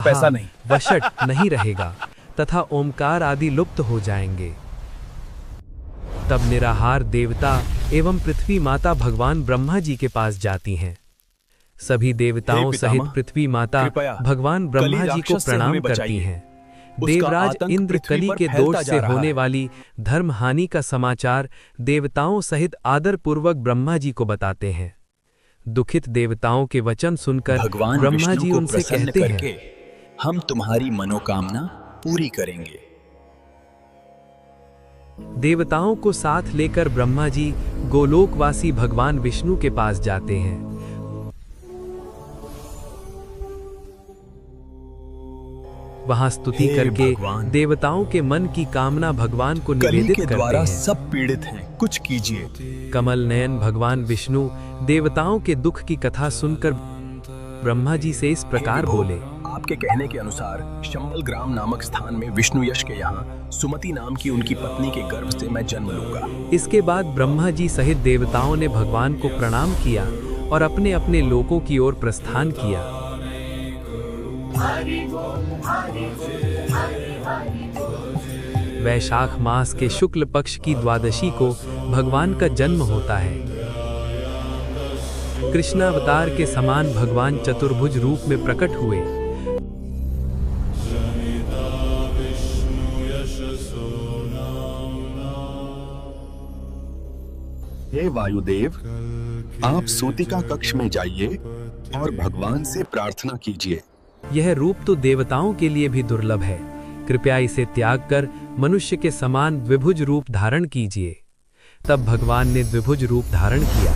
पैसा नहीं। वशट नहीं रहेगा तथा ओमकार आदि लुप्त हो जाएंगे। तब निराहार देवता एवं पृथ्वी माता भगवान ब्रह्मा जी के पास जाती हैं। सभी देवताओं सहित पृथ्वी माता भगवान ब्रह्मा जी को प्रणाम करती हैं। देवराज इंद्र कली के दोष से होने वाली धर्म हानि का समाचार देवताओं सहित आदर पूर्वक ब्रह्मा जी को बताते हैं। दुखित देवताओं के वचन सुनकर ब्रह्मा जी उनसे कहते हैं, हम तुम्हारी मनोकामना पूरी करेंगे। देवताओं को साथ लेकर ब्रह्मा जी गोलोकवासी भगवान विष्णु के पास जाते हैं। वहां स्तुति करके देवताओं के मन की कामना भगवान को निवेदित करते हैं। सब पीड़ित हैं, कुछ कीजिए। कमल नयन भगवान विष्णु देवताओं के दुख की कथा सुनकर ब्रह्मा जी से इस प्रकार बोले, आपके कहने के अनुसार शंबल ग्राम नामक स्थान में विष्णु यश के यहाँ सुमति नाम की उनकी पत्नी के गर्भ से मैं जन्म लूंगा। इसके बाद ब्रह्मा जी सहित देवताओं ने भगवान को प्रणाम किया और अपने अपने लोकों की ओर प्रस्थान किया। वैशाख मास के शुक्ल पक्ष की द्वादशी को भगवान का जन्म होता है। कृष्णावतार के समान भगवान चतुर्भुज रूप में प्रकट हुए। हे वायुदेव, आप सूतिका कक्ष में जाइए और भगवान से प्रार्थना कीजिए। यह रूप तो देवताओं के लिए भी दुर्लभ है। कृपया इसे त्याग कर मनुष्य के समान द्विभुज रूप धारण कीजिए। तब भगवान ने द्विभुज रूप धारण किया।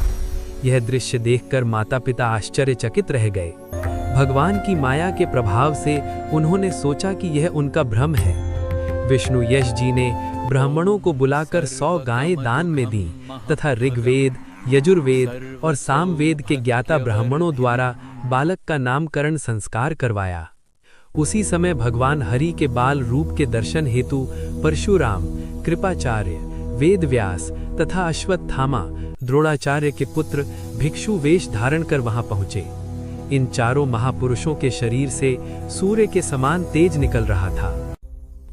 यह दृश्य देखकर माता पिता आश्चर्यचकित रह गए। भगवान की माया के प्रभाव से उन्होंने सोचा कि यह उनका भ्रम है। विष्णु यश जी ने ब्राह्मणों को बुलाकर 100 गायें दान में दी तथा ऋग्वेद, यजुर्वेद और सामवेद के ज्ञाता ब्राह्मणों द्वारा बालक का नामकरण संस्कार करवाया। उसी समय भगवान हरि के बाल रूप के दर्शन हेतु परशुराम, कृपाचार्य, वेदव्यास तथा अश्वत्थामा द्रोणाचार्य के पुत्र भिक्षु वेश धारण कर वहां पहुंचे। इन चारों महापुरुषों के शरीर से सूर्य के समान तेज निकल रहा था।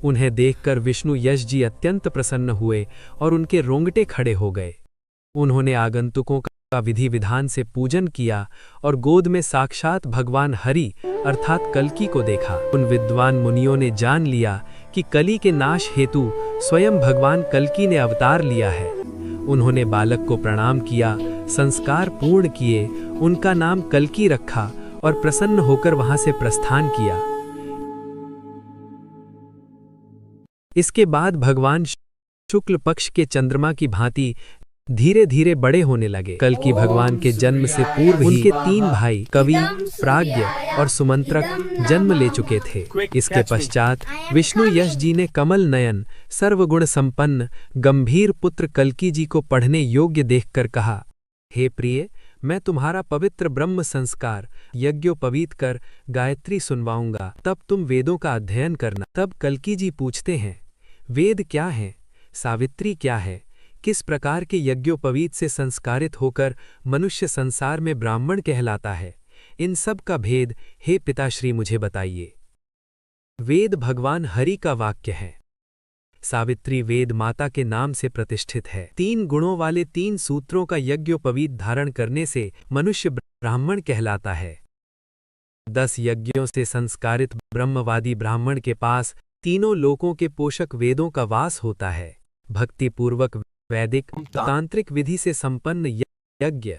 उन्हें देखकर विष्णु यश जी अत्यंत प्रसन्न हुए और उनके रोंगटे खड़े हो गए। उन्होंने आगंतुकों का विधि विधान से पूजन किया और गोद में साक्षात भगवान हरि अर्थात कल्की को देखा। उन विद्वान मुनियों ने जान लिया कि कली के नाश हेतु स्वयं भगवान कल्की ने अवतार लिया है। उन्होंने बालक को प्रणाम किया, संस्कार पूर्ण किए, उनका नाम कल्की रखा और प्रसन्न होकर वहां से प्रस्थान किया। इसके बाद भगवान शुक्ल पक्ष के चंद्रमा की भांति धीरे धीरे बड़े होने लगे। कल्की भगवान के जन्म से पूर्व ही उनके 3 भाई कवि, प्राज्ञ और सुमंत्रक जन्म ले चुके थे। इसके पश्चात विष्णु यश जी ने कमल नयन सर्वगुण संपन्न गंभीर पुत्र कल्की जी को पढ़ने योग्य देखकर कहा, हे प्रिय, मैं तुम्हारा पवित्र ब्रह्म संस्कार यज्ञोपवीत कर गायत्री सुनवाऊंगा, तब तुम वेदों का अध्ययन करना। तब कल्की जी पूछते हैं, वेद क्या है, सावित्री क्या है, किस प्रकार के यज्ञोपवीत से संस्कारित होकर मनुष्य संसार में ब्राह्मण कहलाता है, इन सब का भेद हे पिताश्री मुझे बताइए। वेद भगवान हरि का वाक्य है। सावित्री वेद माता के नाम से प्रतिष्ठित है। 3 गुणों वाले 3 सूत्रों का यज्ञोपवीत धारण करने से मनुष्य ब्राह्मण कहलाता है। 10 यज्ञों से संस्कारित ब्रह्मवादी ब्राह्मण के पास तीनों लोकों के पोषक वेदों का वास होता है। भक्तिपूर्वक वैदिक तांत्रिक विधि से संपन्न यज्ञ,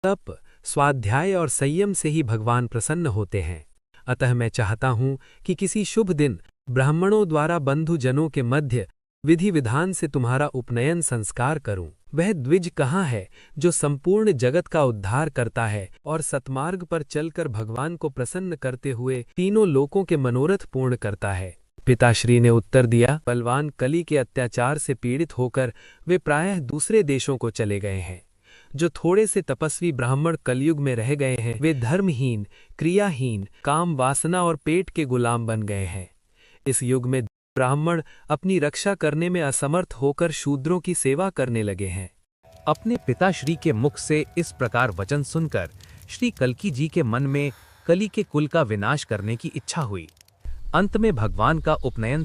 तप, स्वाध्याय और संयम से ही भगवान प्रसन्न होते हैं। अतः मैं चाहता हूं कि किसी शुभ दिन ब्राह्मणों द्वारा बंधुजनों के मध्य विधि विधान से तुम्हारा उपनयन संस्कार करूं। वह द्विज कहाँ है जो संपूर्ण जगत का उद्धार करता है और सतमार्ग पर चलकर भगवान को प्रसन्न करते हुए तीनों लोकों के मनोरथ पूर्ण करता है। पिताश्री ने उत्तर दिया, बलवान कली के अत्याचार से पीड़ित होकर वे प्रायः दूसरे देशों को चले गए हैं। जो थोड़े से तपस्वी ब्राह्मण कलयुग में रह गए हैं वे धर्महीन, क्रियाहीन, काम वासना और पेट के गुलाम बन गए हैं। इस युग में ब्राह्मण अपनी रक्षा करने में असमर्थ होकर शूद्रों की सेवा करने लगे हैं। अपने पिताश्री के मुख से इस प्रकार वचन सुनकर श्री कल्की जी के मन में कली के कुल का विनाश करने की इच्छा हुई। अंत में भगवान का उपनयन